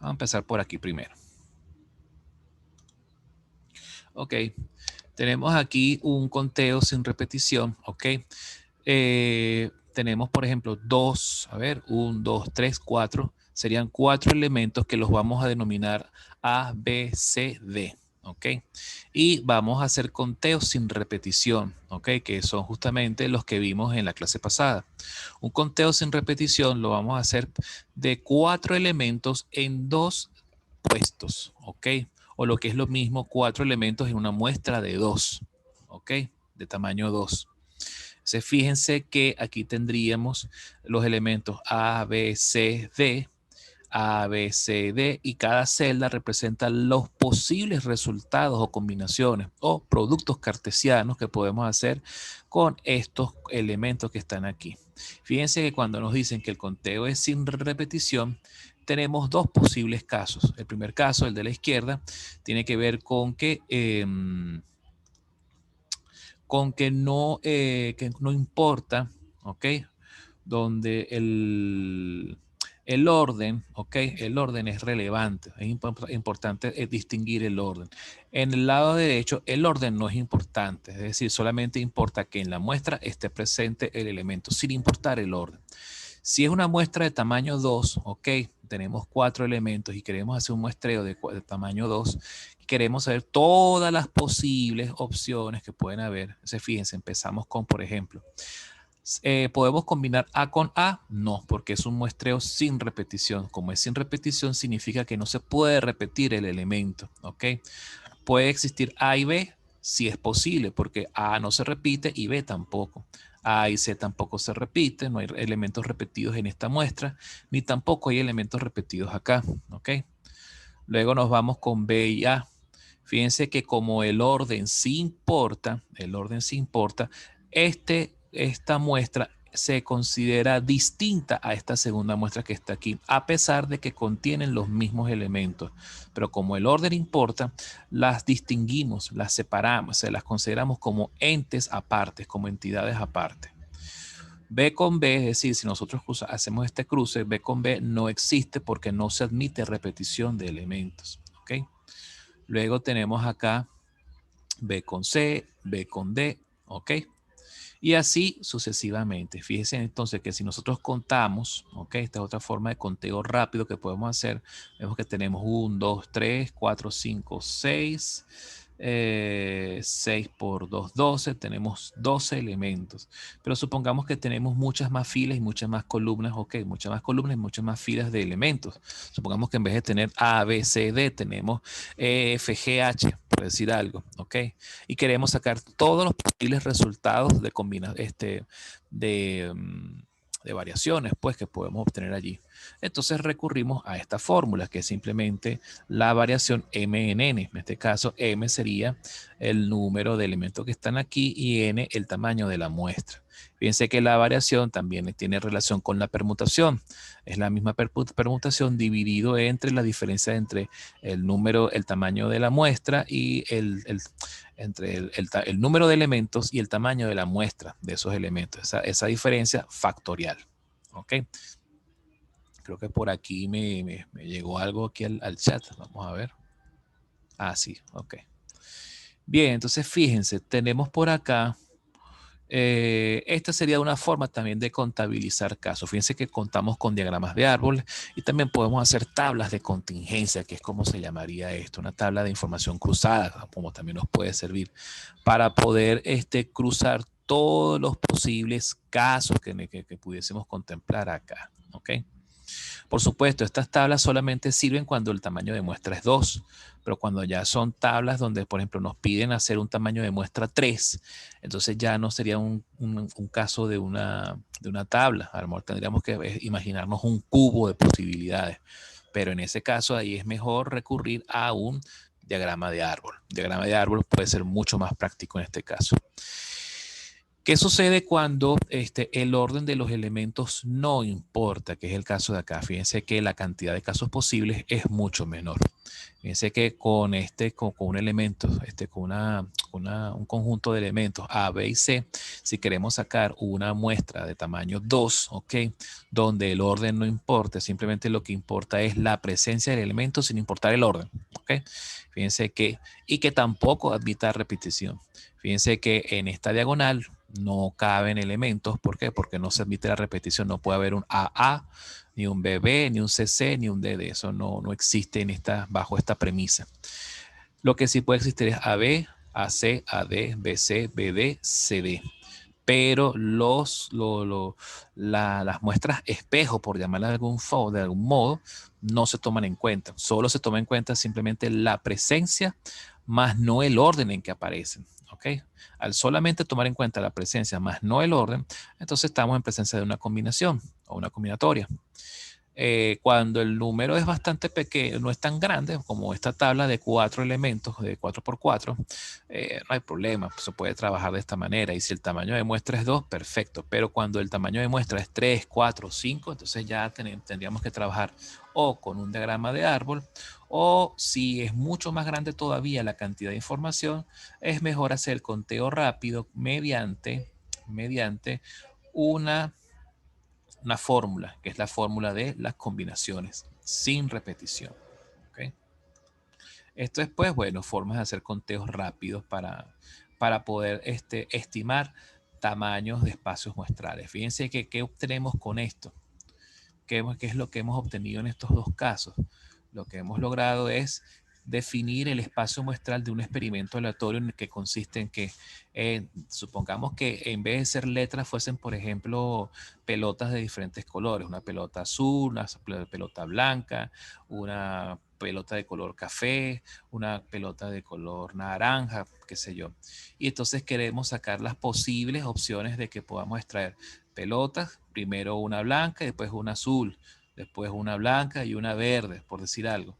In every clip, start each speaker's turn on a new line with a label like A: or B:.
A: Vamos a empezar por aquí primero. Ok, tenemos aquí un conteo sin repetición, ok. Tenemos, por ejemplo, 2, a ver, 1, 2, 3, 4. Serían 4 elementos que los vamos a denominar A, B, C, D, ok. Y vamos a hacer conteos sin repetición, ok, que son justamente los que vimos en la clase pasada. Un conteo sin repetición lo vamos a hacer de 4 elementos en 2 puestos, ok. O lo que es lo mismo, 4 elementos en una muestra de 2, ok, de tamaño 2. Entonces, fíjense que aquí tendríamos los elementos A, B, C, D, A, B, C, D, y cada celda representa los posibles resultados o combinaciones o productos cartesianos que podemos hacer con estos elementos que están aquí. Fíjense que cuando nos dicen que el conteo es sin repetición, tenemos dos posibles casos. El primer caso, el de la izquierda, tiene que ver con que no importa, ¿ok? Donde el orden, ¿ok? El orden es relevante, es importante distinguir el orden. En el lado derecho, el orden no es importante, es decir, solamente importa que en la muestra esté presente el elemento, sin importar el orden. Si es una muestra de tamaño 2, ok, tenemos 4 elementos y queremos hacer un muestreo de tamaño 2, queremos saber todas las posibles opciones que pueden haber. Entonces, fíjense, empezamos con, por ejemplo, ¿podemos combinar A con A? No, porque es un muestreo sin repetición. Como es sin repetición, significa que no se puede repetir el elemento, ¿ok? ¿Puede existir A y B? Sí es posible, porque A no se repite y B tampoco. A y C tampoco se repiten, no hay elementos repetidos en esta muestra, ni tampoco hay elementos repetidos acá, ¿ok? Luego nos vamos con B y A. Fíjense que como el orden sí importa, esta muestra se considera distinta a esta segunda muestra que está aquí, a pesar de que contienen los mismos elementos. Pero como el orden importa, las distinguimos, las separamos, se las consideramos como entes apartes, como entidades aparte. B con B, es decir, si nosotros hacemos este cruce, B con B no existe porque no se admite repetición de elementos. ¿Ok? Luego tenemos acá B con C, B con D, ¿ok? Y así sucesivamente. Fíjense entonces que si nosotros contamos, ¿ok? Esta es otra forma de conteo rápido que podemos hacer. Vemos que tenemos 1, 2, 3, 4, 5, 6. 6 por 2, 12. Tenemos 12 elementos. Pero supongamos que tenemos muchas más filas y muchas más columnas. Ok, muchas más columnas y muchas más filas de elementos. Supongamos que en vez de tener A, B, C, D, tenemos E, F, G, H, por decir algo. Ok, y queremos sacar todos los posibles resultados de de, de variaciones pues que podemos obtener allí. Entonces recurrimos a esta fórmula que es simplemente la variación m en n. En este caso m sería el número de elementos que están aquí y n el tamaño de la muestra. Fíjense que la variación también tiene relación con la permutación. Es la misma permutación dividido entre la diferencia entre el número, el tamaño de la muestra y entre el número de elementos y el tamaño de la muestra de esos elementos. Esa diferencia factorial. ¿Ok? Creo que por aquí me llegó algo aquí al chat. Vamos a ver. Ah, sí, ok. Bien, entonces fíjense, tenemos por acá, esta sería una forma también de contabilizar casos. Fíjense que contamos con diagramas de árboles y también podemos hacer tablas de contingencia, que es como se llamaría esto, una tabla de información cruzada, como también nos puede servir para poder cruzar todos los posibles casos que pudiésemos contemplar acá, ¿ok? Por supuesto, estas tablas solamente sirven cuando el tamaño de muestra es 2, pero cuando ya son tablas donde, por ejemplo, nos piden hacer un tamaño de muestra 3, entonces ya no sería un caso de una tabla. A lo mejor tendríamos que imaginarnos un cubo de posibilidades, pero en ese caso ahí es mejor recurrir a un diagrama de árbol. Un diagrama de árbol puede ser mucho más práctico en este caso. ¿Qué sucede cuando el orden de los elementos no importa? Que es el caso de acá. Fíjense que la cantidad de casos posibles es mucho menor. Fíjense que con un elemento, un conjunto de elementos A, B y C, si queremos sacar una muestra de tamaño 2, ¿ok? Donde el orden no importa, simplemente lo que importa es la presencia del elemento sin importar el orden, ¿ok? Fíjense y que tampoco admita repetición. Fíjense que en esta diagonal no caben elementos. ¿Por qué? Porque no se admite la repetición. No puede haber un AA, ni un BB, ni un CC, ni un DD. Eso no existe bajo esta premisa. Lo que sí puede existir es AB, AC, AD, BC, BD, CD. Pero las muestras espejo, por llamarlas de algún modo, no se toman en cuenta. Solo se toma en cuenta simplemente la presencia, más no el orden en que aparecen. ¿Ok? Al solamente tomar en cuenta la presencia, más no el orden, entonces estamos en presencia de una combinación o una combinatoria. Cuando el número es bastante pequeño, no es tan grande como esta tabla de 4 elementos, de 4 por 4, no hay problema, se puede trabajar de esta manera. Y si el tamaño de muestra es 2, perfecto. Pero cuando el tamaño de muestra es 3, 4, 5, entonces ya tendríamos que trabajar o con un diagrama de árbol, o si es mucho más grande todavía la cantidad de información, es mejor hacer el conteo rápido mediante una fórmula, que es la fórmula de las combinaciones sin repetición. ¿Okay? Esto es, pues, bueno, formas de hacer conteos rápidos para poder estimar tamaños de espacios muestrales. Fíjense que qué obtenemos con esto. ¿Qué es lo que hemos obtenido en estos dos casos? Lo que hemos logrado es definir el espacio muestral de un experimento aleatorio en el que consiste en que supongamos que en vez de ser letras fuesen, por ejemplo, pelotas de diferentes colores, una pelota azul, una pelota blanca, una pelota de color café, una pelota de color naranja, qué sé yo. Y entonces queremos sacar las posibles opciones de que podamos extraer pelotas, primero una blanca y después una azul, después una blanca y una verde, por decir algo.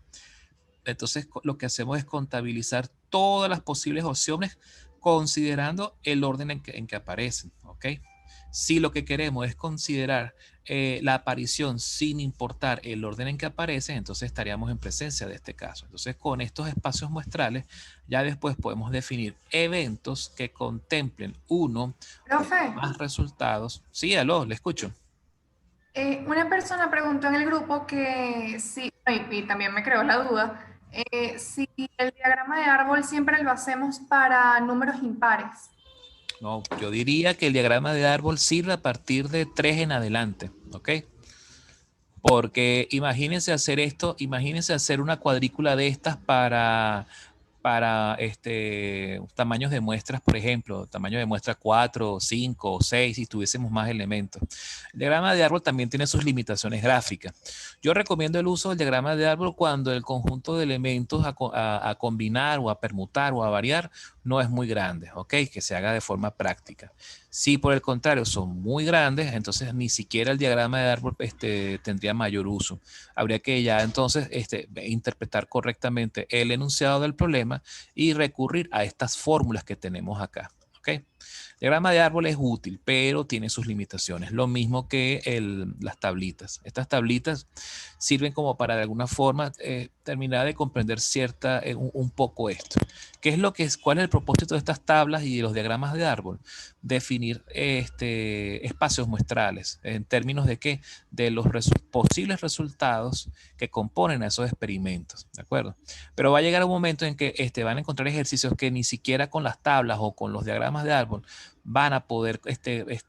A: Entonces lo que hacemos es contabilizar todas las posibles opciones considerando el orden en que aparecen, ¿ok? Si lo que queremos es considerar la aparición sin importar el orden en que aparece, entonces estaríamos en presencia de este caso. Entonces con estos espacios muestrales ya después podemos definir eventos que contemplen uno o
B: Profe,
A: más resultados. Sí, aló, le escucho.
B: una persona preguntó en el grupo que si, y también me creó la duda, si el diagrama de árbol siempre lo hacemos para números impares.
A: No, yo diría que el diagrama de árbol sirve a partir de 3 en adelante, ¿ok? Porque imagínense hacer esto, imagínense hacer una cuadrícula de estas para tamaños de muestras, por ejemplo, tamaño de muestra 4, 5 o 6, si tuviésemos más elementos. El diagrama de árbol también tiene sus limitaciones gráficas. Yo recomiendo el uso del diagrama de árbol cuando el conjunto de elementos a combinar o a permutar o a variar no es muy grande, ¿ok? Que se haga de forma práctica. Si por el contrario son muy grandes, entonces ni siquiera el diagrama de árbol tendría mayor uso. Habría que ya entonces interpretar correctamente el enunciado del problema y recurrir a estas fórmulas que tenemos acá. ¿Okay? El diagrama de árbol es útil, pero tiene sus limitaciones. Lo mismo que las tablitas. Estas tablitas sirven como para de alguna forma terminar de comprender un poco esto. ¿Cuál es el propósito de estas tablas y de los diagramas de árbol? Definir espacios muestrales en términos de qué, de los posibles resultados que componen a esos experimentos, ¿de acuerdo? Pero va a llegar un momento en que van a encontrar ejercicios que ni siquiera con las tablas o con los diagramas de árbol van a poder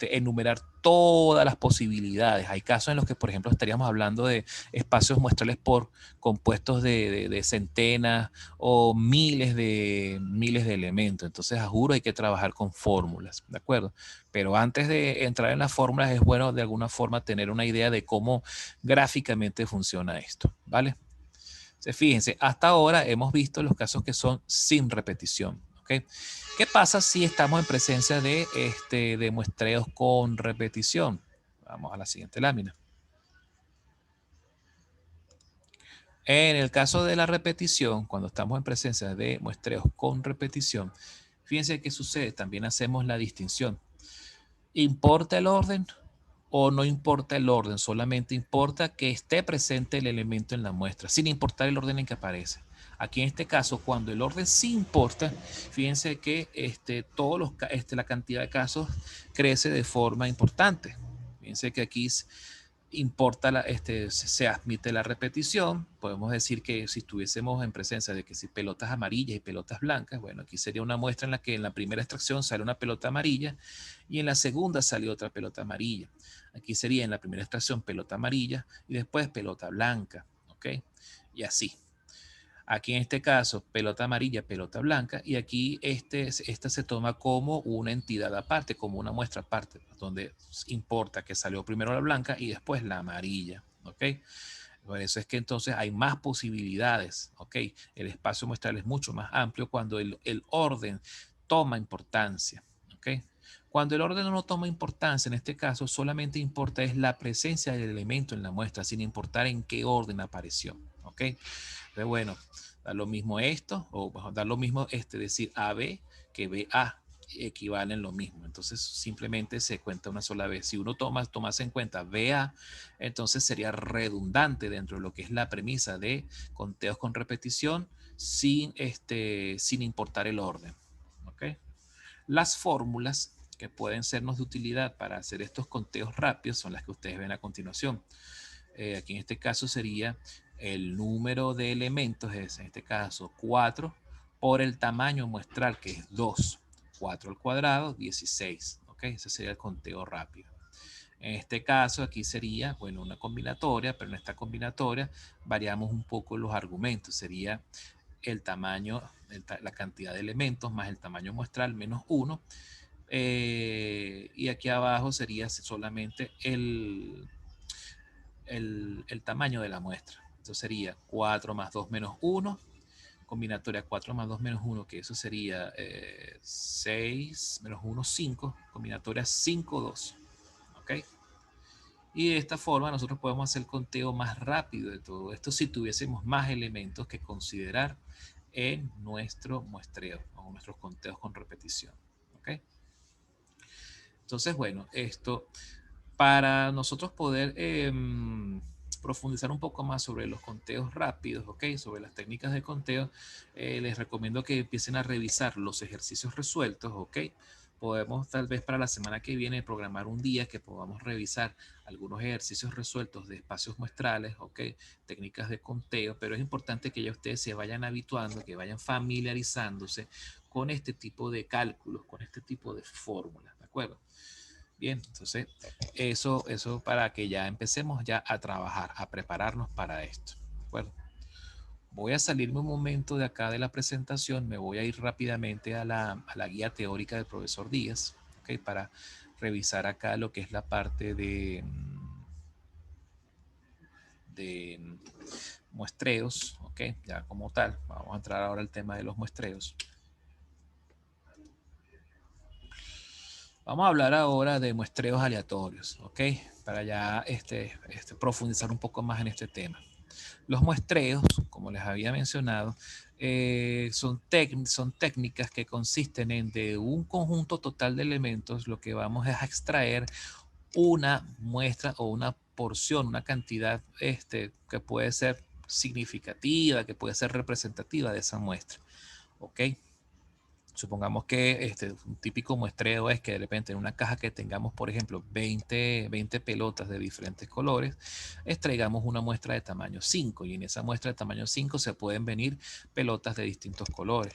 A: enumerar todas las posibilidades. Hay casos en los que, por ejemplo, estaríamos hablando de espacios muestrales por compuestos de centenas o miles de elementos. Entonces, a juro, hay que trabajar con fórmulas, ¿de acuerdo? Pero antes de entrar en las fórmulas es bueno de alguna forma tener una idea de cómo gráficamente funciona esto, ¿vale? Fíjense, hasta ahora hemos visto los casos que son sin repetición, ¿ok? ¿Qué pasa si estamos en presencia de muestreos con repetición? Vamos a la siguiente lámina. En el caso de la repetición, cuando estamos en presencia de muestreos con repetición, fíjense qué sucede. También hacemos la distinción. ¿Importa el orden o no importa el orden? Solamente importa que esté presente el elemento en la muestra, sin importar el orden en que aparece. Aquí en este caso, cuando el orden sí importa, fíjense que la cantidad de casos crece de forma importante. Fíjense que aquí importa se admite la repetición. Podemos decir que si estuviésemos en presencia de que si pelotas amarillas y pelotas blancas, bueno, aquí sería una muestra en la que en la primera extracción sale una pelota amarilla y en la segunda salió otra pelota amarilla. Aquí sería en la primera extracción pelota amarilla y después pelota blanca, ¿ok? Y así. Aquí en este caso, pelota amarilla, pelota blanca, y aquí esta se toma como una entidad aparte, como una muestra aparte, donde importa que salió primero la blanca y después la amarilla, ¿ok? Por eso es que entonces hay más posibilidades, ¿ok? El espacio muestral es mucho más amplio cuando el orden toma importancia, ¿ok? Cuando el orden no toma importancia, en este caso, solamente importa es la presencia del elemento en la muestra, sin importar en qué orden apareció, ¿ok? Entonces, bueno, da lo mismo esto, o da lo mismo decir AB que BA, equivalen lo mismo. Entonces, simplemente se cuenta una sola vez. Si uno tomase en cuenta BA, entonces sería redundante dentro de lo que es la premisa de conteos con repetición sin importar el orden. ¿Okay? Las fórmulas que pueden sernos de utilidad para hacer estos conteos rápidos son las que ustedes ven a continuación. Aquí en este caso sería el número de elementos, es en este caso 4, por el tamaño muestral, que es 2. 4 al cuadrado, 16. ¿Ok? Ese sería el conteo rápido. En este caso, aquí sería, bueno, una combinatoria, pero en esta combinatoria variamos un poco los argumentos. Sería el tamaño, la cantidad de elementos más el tamaño muestral menos 1. Y aquí abajo sería solamente el tamaño de la muestra. Entonces sería 4 más 2 menos 1, combinatoria 4 más 2 menos 1, que eso sería 6 menos 1, 5, combinatoria 5, 2. ¿Ok? Y de esta forma nosotros podemos hacer el conteo más rápido de todo esto si tuviésemos más elementos que considerar en nuestro muestreo o nuestros conteos con repetición. ¿Ok? Entonces, bueno, esto para nosotros poder profundizar un poco más sobre los conteos rápidos, ¿ok? Sobre las técnicas de conteo, les recomiendo que empiecen a revisar los ejercicios resueltos, ¿ok? Podemos tal vez para la semana que viene programar un día que podamos revisar algunos ejercicios resueltos de espacios muestrales, ¿ok? Técnicas de conteo, pero es importante que ya ustedes se vayan habituando, que vayan familiarizándose con este tipo de cálculos, con este tipo de fórmulas, ¿de acuerdo? Bien, entonces eso para que ya empecemos ya a trabajar, a prepararnos para esto. ¿De acuerdo? Voy a salirme un momento de acá de la presentación, me voy a ir rápidamente a la guía teórica del profesor Díaz, ¿okay? Para revisar acá lo que es la parte de muestreos, ¿ok? Ya como tal, vamos a entrar ahora al tema de los muestreos. Vamos a hablar ahora de muestreos aleatorios, ¿ok? Para ya profundizar un poco más en este tema. Los muestreos, como les había mencionado, son técnicas que consisten en de un conjunto total de elementos, lo que vamos es a extraer una muestra o una porción, una cantidad que puede ser significativa, que puede ser representativa de esa muestra, ¿ok? Supongamos que un típico muestreo es que de repente en una caja que tengamos, por ejemplo, 20 pelotas de diferentes colores, extraigamos una muestra de tamaño 5 y en esa muestra de tamaño 5 se pueden venir pelotas de distintos colores.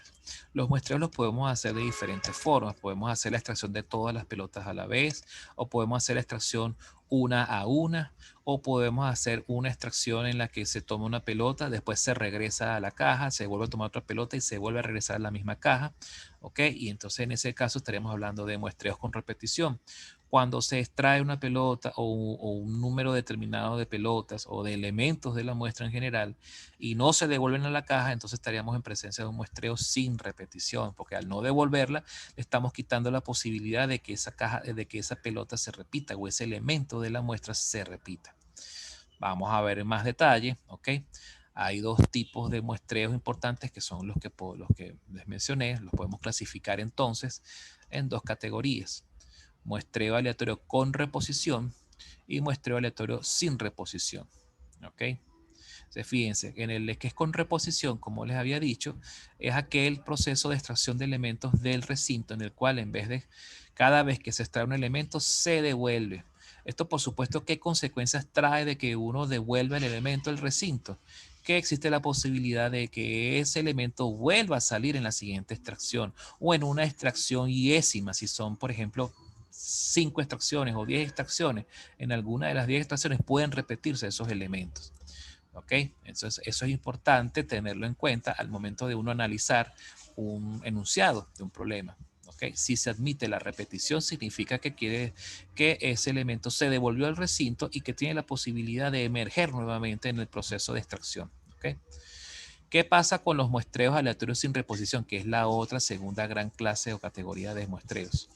A: Los muestreos los podemos hacer de diferentes formas. Podemos hacer la extracción de todas las pelotas a la vez o podemos hacer la extracción una a una o podemos hacer una extracción en la que se toma una pelota, después se regresa a la caja, se vuelve a tomar otra pelota y se vuelve a regresar a la misma caja. ¿Ok? Y entonces en ese caso estaríamos hablando de muestreos con repetición. Cuando se extrae una pelota o un número determinado de pelotas o de elementos de la muestra en general y no se devuelven a la caja, entonces estaríamos en presencia de un muestreo sin repetición, porque al no devolverla le estamos quitando la posibilidad de que esa caja, de que esa pelota se repita o ese elemento de la muestra se repita. Vamos a ver en más detalle, ¿ok? Hay dos tipos de muestreos importantes que son los que les mencioné. Los podemos clasificar entonces en dos categorías. muestreo aleatorio con reposición y muestreo aleatorio sin reposición. ¿Ok? Entonces, fíjense, en el que es con reposición, como les había dicho, es aquel proceso de extracción de elementos del recinto en el cual en vez de cada vez que se extrae un elemento se devuelve. Esto, por supuesto, ¿qué consecuencias trae de que uno devuelva el elemento al recinto? Que existe la posibilidad de que ese elemento vuelva a salir en la siguiente extracción o en una extracción iésima, si son, por ejemplo, 5 extracciones o 10 extracciones. En alguna de las 10 extracciones pueden repetirse esos elementos. ¿Ok? Entonces, eso es importante tenerlo en cuenta al momento de uno analizar un enunciado de un problema. ¿Ok? Si se admite la repetición, significa que quiere que ese elemento se devolvió al recinto y que tiene la posibilidad de emerger nuevamente en el proceso de extracción. ¿Ok? ¿Qué pasa con los muestreos aleatorios sin reposición? Que es la otra segunda gran clase o categoría de muestreos.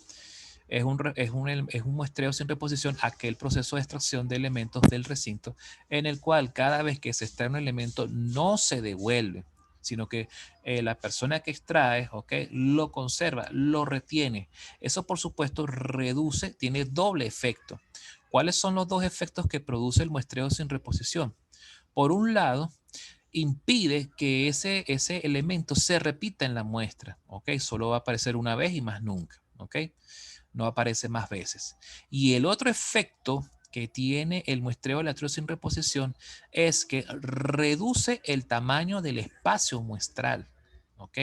A: Es un muestreo sin reposición, aquel proceso de extracción de elementos del recinto en el cual cada vez que se extrae un elemento no se devuelve, sino que la persona que extrae, ¿okay?, lo conserva, lo retiene. Eso, por supuesto, reduce, tiene doble efecto. ¿Cuáles son los dos efectos que produce el muestreo sin reposición? Por un lado, impide que ese elemento se repita en la muestra, ¿ok? Solo va a aparecer una vez y más nunca, ¿ok? No aparece más veces. Y el otro efecto que tiene el muestreo aleatorio sin reposición es que reduce el tamaño del espacio muestral. ¿Ok?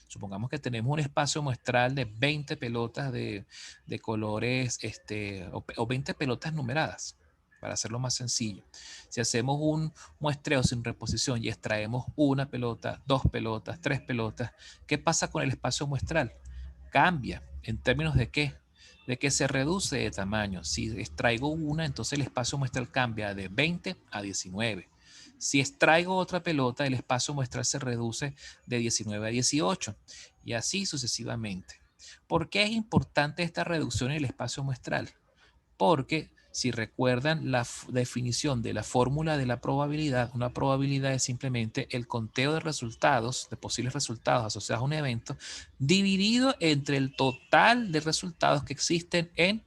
A: Supongamos que tenemos un espacio muestral de 20 pelotas de colores o 20 pelotas numeradas, para hacerlo más sencillo. Si hacemos un muestreo sin reposición y extraemos una pelota, dos pelotas, tres pelotas, ¿qué pasa con el espacio muestral? Cambia. ¿En términos de qué? De que se reduce de tamaño. Si extraigo una, entonces el espacio muestral cambia de 20 a 19. Si extraigo otra pelota, el espacio muestral se reduce de 19 a 18 y así sucesivamente. ¿Por qué es importante esta reducción en el espacio muestral? Porque si recuerdan la definición de la fórmula de la probabilidad, una probabilidad es simplemente el conteo de resultados, de posibles resultados asociados a un evento, dividido entre el total de resultados que existen en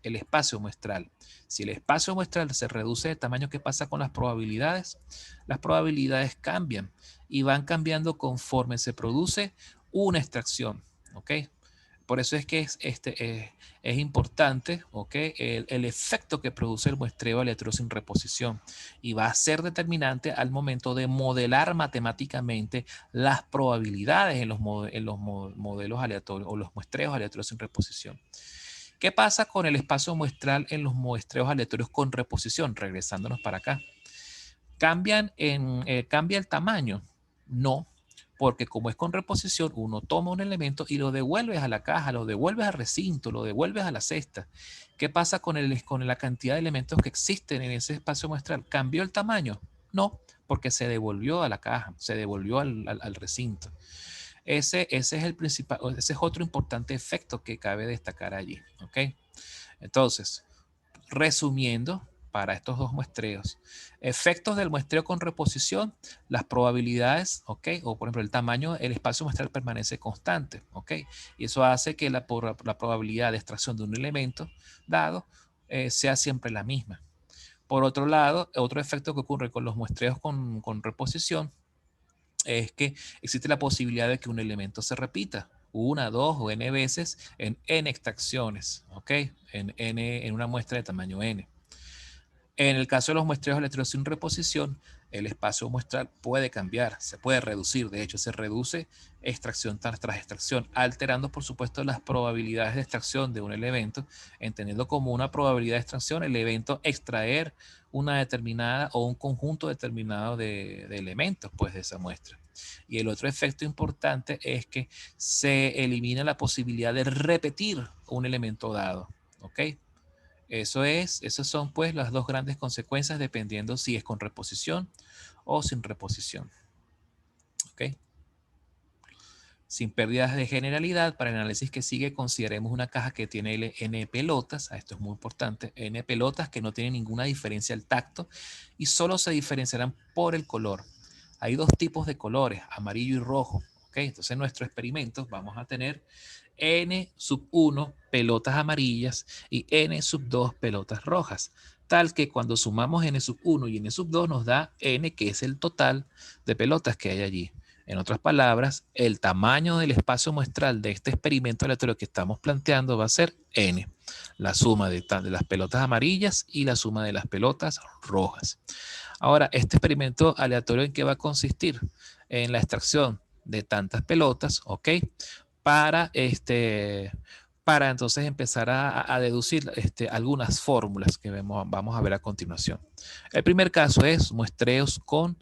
A: el espacio muestral. Si el espacio muestral se reduce de tamaño, ¿qué pasa con las probabilidades? Las probabilidades cambian y van cambiando conforme se produce una extracción. ¿Ok? Por eso es que es importante, ¿okay?, el efecto que produce el muestreo aleatorio sin reposición y va a ser determinante al momento de modelar matemáticamente las probabilidades en los modelos aleatorios o los muestreos aleatorios sin reposición. ¿Qué pasa con el espacio muestral en los muestreos aleatorios con reposición? Regresándonos para acá. ¿Cambia el tamaño? No, porque como es con reposición, uno toma un elemento y lo devuelves a la caja, lo devuelves al recinto, lo devuelves a la cesta. ¿Qué pasa con la cantidad de elementos que existen en ese espacio muestral? ¿Cambió el tamaño? No, porque se devolvió a la caja, se devolvió al recinto. Ese es el principal, ese es otro importante efecto que cabe destacar allí. ¿Ok? Entonces, resumiendo, para estos dos muestreos, efectos del muestreo con reposición, las probabilidades, ¿ok? O por ejemplo, el tamaño, el espacio muestral permanece constante, ¿ok? Y eso hace que la probabilidad de extracción de un elemento dado sea siempre la misma. Por otro lado, otro efecto que ocurre con los muestreos con reposición es que existe la posibilidad de que un elemento se repita una, dos o n veces en n extracciones, ¿ok? En una muestra de tamaño n. En el caso de los muestreos aleatorios sin reposición, el espacio muestral puede cambiar, se puede reducir, de hecho se reduce extracción tras extracción, alterando por supuesto las probabilidades de extracción de un elemento, entendiendo como una probabilidad de extracción el evento extraer una determinada o un conjunto determinado de elementos pues, de esa muestra. Y el otro efecto importante es que se elimina la posibilidad de repetir un elemento dado, ¿ok? Esas son pues las dos grandes consecuencias dependiendo si es con reposición o sin reposición. ¿Ok? Sin pérdidas de generalidad, para el análisis que sigue consideremos una caja que tiene n pelotas, esto es muy importante, n pelotas que no tienen ninguna diferencia al tacto y solo se diferenciarán por el color. Hay dos tipos de colores, amarillo y rojo. ¿Ok? ¿ok? Entonces en nuestro experimento vamos a tener N sub 1 pelotas amarillas y N sub 2 pelotas rojas, tal que cuando sumamos N sub 1 y N sub 2 nos da N, que es el total de pelotas que hay allí. En otras palabras, el tamaño del espacio muestral de este experimento aleatorio que estamos planteando va a ser N, la suma de las pelotas amarillas y la suma de las pelotas rojas. Ahora, este experimento aleatorio, ¿en qué va a consistir? En la extracción de tantas pelotas, ¿ok? Para entonces empezar a deducir algunas fórmulas que vamos a ver a continuación. El primer caso es muestreos con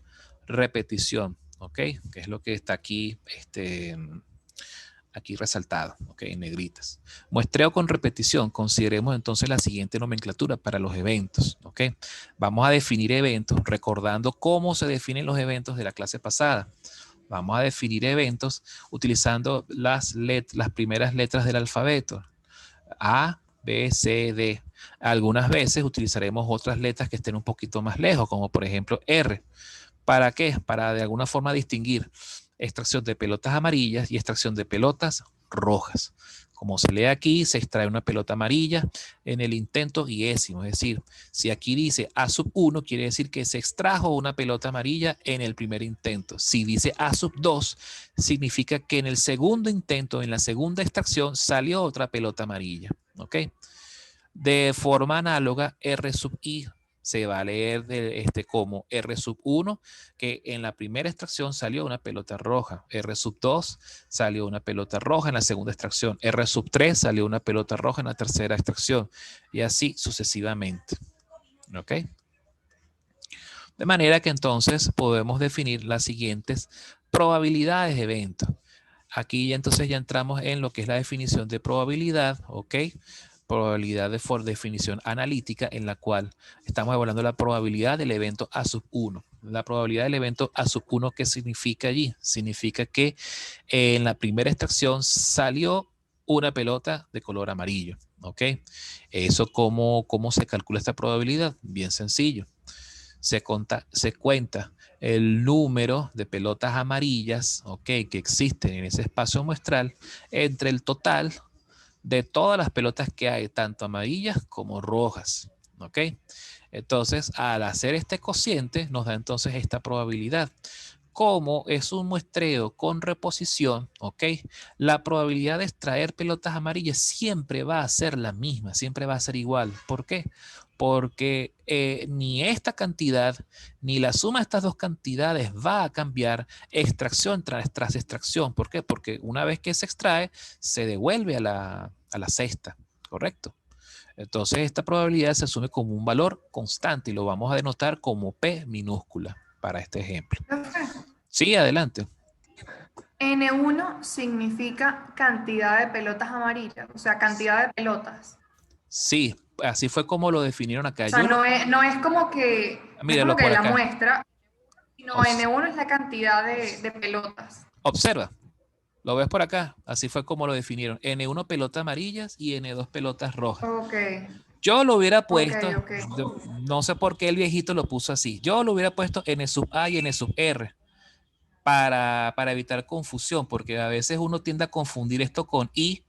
A: repetición, ¿ok? Que es lo que está aquí, aquí resaltado, ¿ok? En negritas. Muestreo con repetición. Consideremos entonces la siguiente nomenclatura para los eventos, ¿ok? Vamos a definir eventos recordando cómo se definen los eventos de la clase pasada. Vamos a definir eventos utilizando las primeras letras del alfabeto. A, B, C, D. Algunas veces utilizaremos otras letras que estén un poquito más lejos, como por ejemplo R. ¿Para qué? Para de alguna forma distinguir extracción de pelotas amarillas y extracción de pelotas rojas. Como se lee aquí, se extrae una pelota amarilla en el intento diésimo. Es decir, si aquí dice A sub 1, quiere decir que se extrajo una pelota amarilla en el primer intento. Si dice A sub 2, significa que en el segundo intento, en la segunda extracción, salió otra pelota amarilla. ¿Ok? De forma análoga, R sub I se va a leer como R sub 1, que en la primera extracción salió una pelota roja. R sub 2 salió una pelota roja en la segunda extracción. R sub 3 salió una pelota roja en la tercera extracción. Y así sucesivamente. ¿Ok? De manera que entonces podemos definir las siguientes probabilidades de evento. Aquí ya entonces ya entramos en lo que es la definición de probabilidad, ¿ok? Probabilidad por definición analítica, en la cual estamos evaluando la probabilidad del evento A sub 1. La probabilidad del evento A sub 1, ¿qué significa allí? Significa que en la primera extracción salió una pelota de color amarillo, ¿ok? Eso, ¿cómo se calcula esta probabilidad? Bien sencillo. Se cuenta el número de pelotas amarillas, ¿ok?, que existen en ese espacio muestral entre el total de todas las pelotas que hay, tanto amarillas como rojas, ¿ok? Entonces, al hacer este cociente, nos da entonces esta probabilidad. Como es un muestreo con reposición, ¿ok? La probabilidad de extraer pelotas amarillas siempre va a ser la misma, siempre va a ser igual. ¿Por qué? Porque ni esta cantidad ni la suma de estas dos cantidades va a cambiar extracción tras extracción. ¿Por qué? Porque una vez que se extrae, se devuelve a la cesta, ¿correcto? Entonces esta probabilidad se asume como un valor constante y lo vamos a denotar como P minúscula para este ejemplo. Sí, adelante.
B: N1 significa cantidad de pelotas amarillas, o sea, cantidad de pelotas.
A: Sí, así fue como lo definieron acá.
B: O sea, no es como que,
A: Míralo por
B: la
A: acá.
B: muestra, sino N1 es la cantidad de pelotas.
A: Observa, lo ves por acá. Así fue como lo definieron. N1 pelotas amarillas y N2 pelotas rojas.
B: Ok.
A: Yo lo hubiera puesto,
B: Okay.
A: no sé por qué el viejito lo puso así. Yo lo hubiera puesto N sub A y N sub R para evitar confusión, porque a veces uno tiende a confundir esto con I,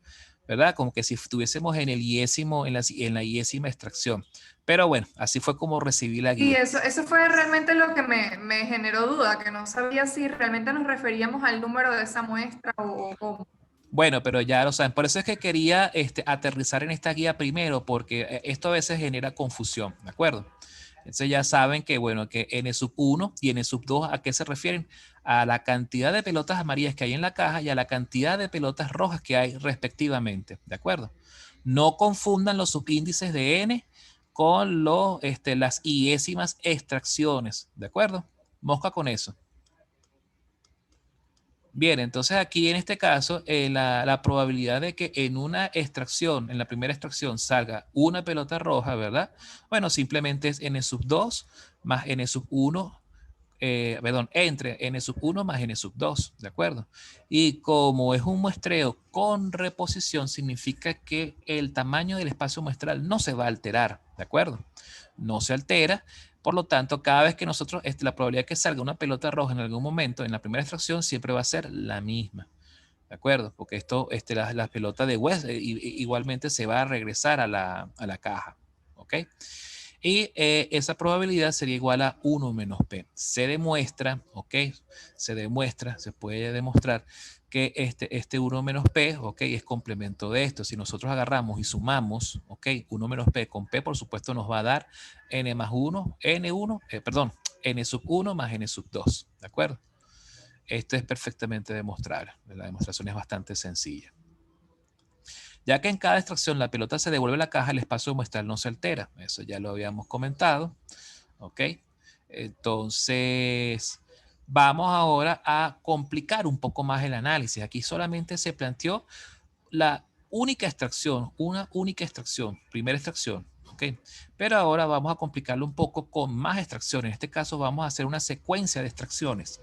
A: ¿verdad? Como que si estuviésemos en el iésimo, en la iésima extracción. Pero bueno, así fue como recibí la
B: Y
A: guía.
B: eso fue realmente lo que me generó duda, que no sabía si realmente nos referíamos al número de esa muestra o...
A: Bueno, pero ya lo saben. Por eso es que quería aterrizar en esta guía primero, porque esto a veces genera confusión, ¿de acuerdo? Entonces ya saben que, bueno, que N sub 1 y N sub 2, ¿a qué se refieren? A la cantidad de pelotas amarillas que hay en la caja y a la cantidad de pelotas rojas que hay respectivamente, ¿de acuerdo? No confundan los subíndices de N con las iésimas extracciones, ¿de acuerdo? Mosca con eso. Bien, entonces aquí en este caso, la probabilidad de que en una extracción, en la primera extracción, salga una pelota roja, ¿verdad? Bueno, simplemente es N sub 2 más N sub 1, entre N sub 1 más N sub 2, ¿de acuerdo? Y como es un muestreo con reposición, significa que el tamaño del espacio muestral no se va a alterar, ¿de acuerdo? No se altera, Por lo tanto, cada vez que nosotros, la probabilidad de que salga una pelota roja en algún momento en la primera extracción siempre va a ser la misma. ¿De acuerdo? Porque esto, la pelota de West igualmente se va a regresar a la caja. ¿Ok? Y esa probabilidad sería igual a 1 menos P. Se demuestra, ¿ok? Se puede demostrar que este 1 menos P, ¿ok? Es complemento de esto. Si nosotros agarramos y sumamos, ¿ok? 1 menos P con P, por supuesto, nos va a dar N más 1, N sub 1 más N sub 2. ¿De acuerdo? Esto es perfectamente demostrable. La demostración es bastante sencilla. Ya que en cada extracción la pelota se devuelve a la caja, el espacio muestral no se altera. Eso ya lo habíamos comentado. ¿Ok? Entonces, vamos ahora a complicar un poco más el análisis. Aquí solamente se planteó la única extracción, una única extracción, primera extracción. ¿Ok? Pero ahora vamos a complicarlo un poco con más extracciones. En este caso vamos a hacer una secuencia de extracciones.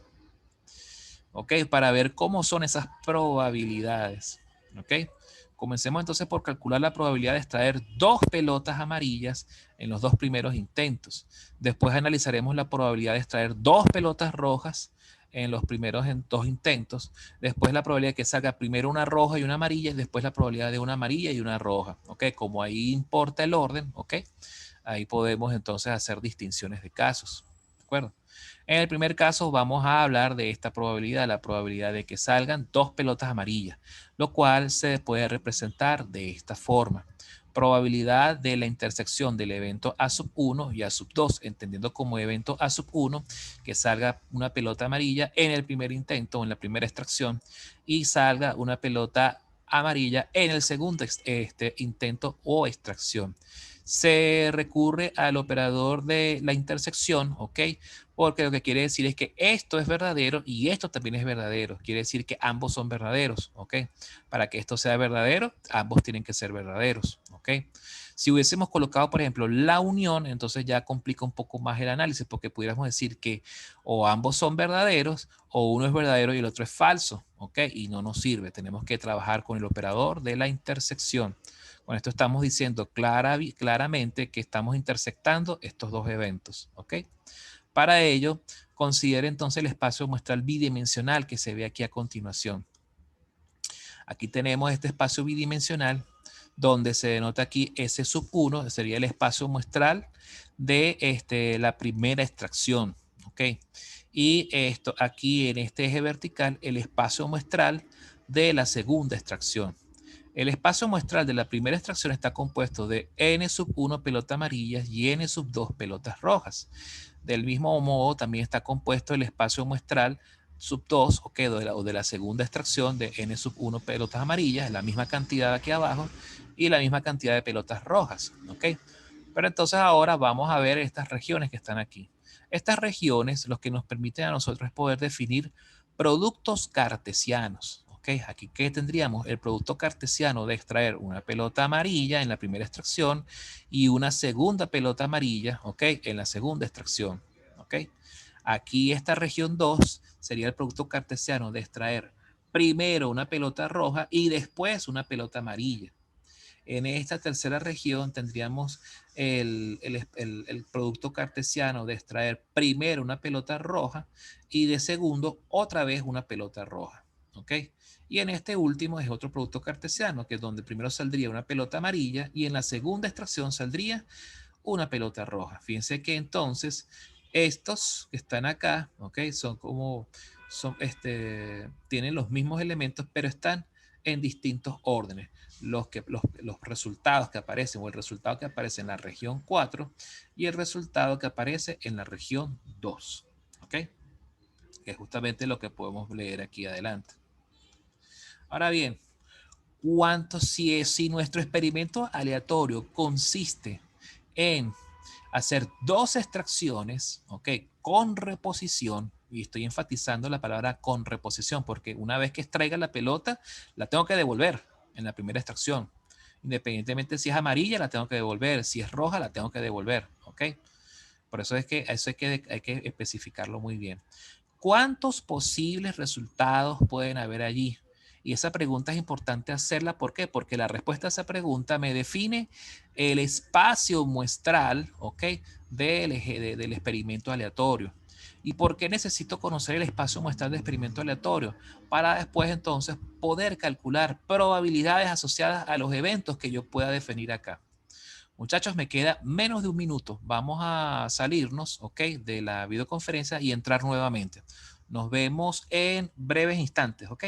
A: ¿Ok? Para ver cómo son esas probabilidades. ¿Ok? Comencemos entonces por calcular la probabilidad de extraer 2 pelotas amarillas en los 2 primeros intentos. Después analizaremos la probabilidad de extraer 2 pelotas rojas en los primeros 2 intentos. Después la probabilidad de que salga primero una roja y una amarilla y después la probabilidad de una amarilla y una roja. ¿Ok? Como ahí importa el orden, ¿ok? Ahí podemos entonces hacer distinciones de casos. ¿De acuerdo? En el primer caso vamos a hablar de esta probabilidad, la probabilidad de que salgan 2 pelotas amarillas, lo cual se puede representar de esta forma. Probabilidad de la intersección del evento A sub 1 y A sub 2, entendiendo como evento A sub 1 que salga una pelota amarilla en el primer intento, en la primera extracción, y salga una pelota amarilla en el segundo intento o extracción. Se recurre al operador de la intersección, ¿ok? Porque lo que quiere decir es que esto es verdadero y esto también es verdadero. Quiere decir que ambos son verdaderos, ¿ok? Para que esto sea verdadero, ambos tienen que ser verdaderos, ¿ok? Si hubiésemos colocado, por ejemplo, la unión, entonces ya complica un poco más el análisis porque pudiéramos decir que o ambos son verdaderos o uno es verdadero y el otro es falso, ¿ok? Y no nos sirve. Tenemos que trabajar con el operador de la intersección. Con esto estamos diciendo claramente que estamos intersectando estos dos eventos, ¿ok? Para ello, considere entonces el espacio muestral bidimensional que se ve aquí a continuación. Aquí tenemos este espacio bidimensional donde se denota aquí S sub 1, sería el espacio muestral de la primera extracción. ¿Ok? Y esto aquí en este eje vertical, el espacio muestral de la segunda extracción. El espacio muestral de la primera extracción está compuesto de N sub 1 pelotas amarillas y N sub 2 pelotas rojas. Del mismo modo, también está compuesto el espacio muestral sub 2, okay, o de la segunda extracción de N sub 1 pelotas amarillas, la misma cantidad aquí abajo, y la misma cantidad de pelotas rojas. ¿Okay? Pero entonces ahora vamos a ver estas regiones que están aquí. Estas regiones lo que nos permiten a nosotros es poder definir productos cartesianos. ¿Okay? Aquí, ¿qué tendríamos? El producto cartesiano de extraer una pelota amarilla en la primera extracción y una segunda pelota amarilla, ¿ok? En la segunda extracción, ¿ok? Aquí esta región 2 sería el producto cartesiano de extraer primero una pelota roja y después una pelota amarilla. En esta tercera región tendríamos el producto cartesiano de extraer primero una pelota roja y de segundo otra vez una pelota roja. ¿Ok? Y en este último es otro producto cartesiano, que es donde primero saldría una pelota amarilla y en la segunda extracción saldría una pelota roja. Fíjense que entonces estos que están acá, ¿ok? Son como, tienen los mismos elementos, pero están en distintos órdenes. Los resultados que aparecen o el resultado que aparece en la región 4 y el resultado que aparece en la región 2. ¿Ok? Que es justamente lo que podemos leer aquí adelante. Ahora bien, si nuestro experimento aleatorio consiste en hacer dos extracciones, ¿ok? Con reposición, y estoy enfatizando la palabra con reposición, porque una vez que extraiga la pelota, la tengo que devolver en la primera extracción. Independientemente si es amarilla, la tengo que devolver. Si es roja, la tengo que devolver, ¿ok? Por eso es que eso hay que especificarlo muy bien. ¿Cuántos posibles resultados pueden haber allí? Y esa pregunta es importante hacerla. ¿Por qué? Porque la respuesta a esa pregunta me define el espacio muestral, ¿ok? Del experimento aleatorio. ¿Y por qué necesito conocer el espacio muestral del experimento aleatorio? Para después entonces poder calcular probabilidades asociadas a los eventos que yo pueda definir acá. Muchachos, me queda menos de un minuto. Vamos a salirnos, ¿ok? De la videoconferencia y entrar nuevamente. Nos vemos en breves instantes, ¿ok?